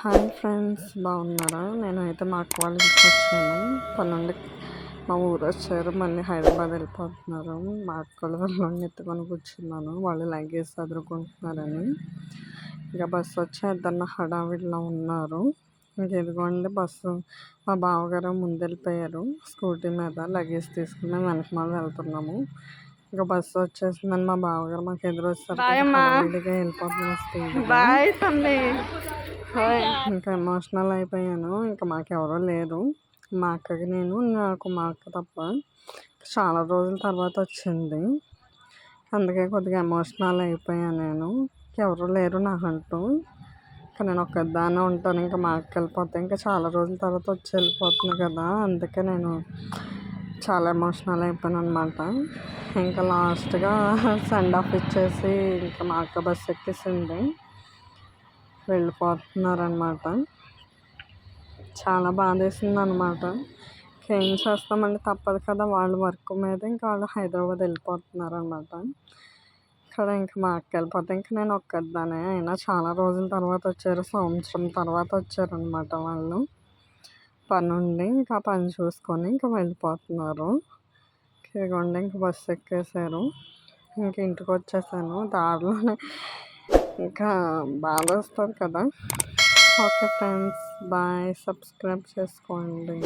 Hi friends, బాగున్నారా? నేనైతే మా అక్క వాళ్ళ ఇంటికి వచ్చాను. పనుండి మా ఊరు వచ్చారు, మళ్ళీ హైదరాబాద్ వెళ్ళిపోతున్నారు. మా అక్కలు వాళ్ళని ఎత్తుకొని కూర్చున్నాను, వాళ్ళు లగేజ్ చదువుకుంటున్నారని. ఇక బస్సు వచ్చేద్దన్న హడావిడిలో ఉన్నారు. ఇంక ఇదిగోండి బస్సు. మా బావగారు ముందు వెళ్ళిపోయారు స్కూటీ మీద, లగేజ్ తీసుకుని వెనకమాల వెళ్తున్నాము. ఇక బస్సు వచ్చేసిందని మా బావగారు మాకు ఎదురు హడావిడిగా వెళ్ళిపోతున్నాం స్పీడ్గా. ఇంకా ఎమోషనల్ అయిపోయాను. ఇంకా మాకెవరో లేరు, మా అక్కకి నాకు మా అక్క తప్ప. చాలా రోజుల తర్వాత వచ్చింది, అందుకే కొద్దిగా ఎమోషనల్ అయిపోయాను నేను. ఎవరు లేరు నాకంటూ, ఇంకా నేను ఒక్కదాన్నే ఉంటాను. ఇంకా మా అక్క వెళ్ళిపోతే ఇంకా చాలా రోజుల తర్వాత వచ్చి వెళ్ళిపోతుంది కదా, అందుకే నేను చాలా ఎమోషనల్ అయిపోయాను అనమాట. ఇంకా లాస్ట్గా సెండ్ ఆఫ్ ఇచ్చేసి ఇంకా మా అక్క బస్సు ఎక్కేసింది, వెళ్ళిపోతున్నారనమాట. చాలా బాధేసింది అనమాట. ఏం చేస్తామంటే తప్పదు కదా, వాళ్ళు వర్క్ మీద ఇంకా వాళ్ళు హైదరాబాద్ వెళ్ళిపోతున్నారు అనమాట. ఇక్కడ ఇంకా మా అక్క వెళ్ళిపోతే ఇంకా నేను ఒక్కదానే. అయినా చాలా రోజుల తర్వాత వచ్చారు, సంవత్సరం తర్వాత వచ్చారనమాట వాళ్ళు. పని ఉండి ఇంకా పని చూసుకొని ఇంకా వెళ్ళిపోతున్నారు. ఇదిగోండి ఇంక బస్సు ఎక్కేసారు, ఇంక ఇంటికి వచ్చేసాను. దారిలోనే ఇంకా బాధ వస్తుంది కదా. Okay friends, bye. సబ్స్క్రైబ్ చేసుకోండి.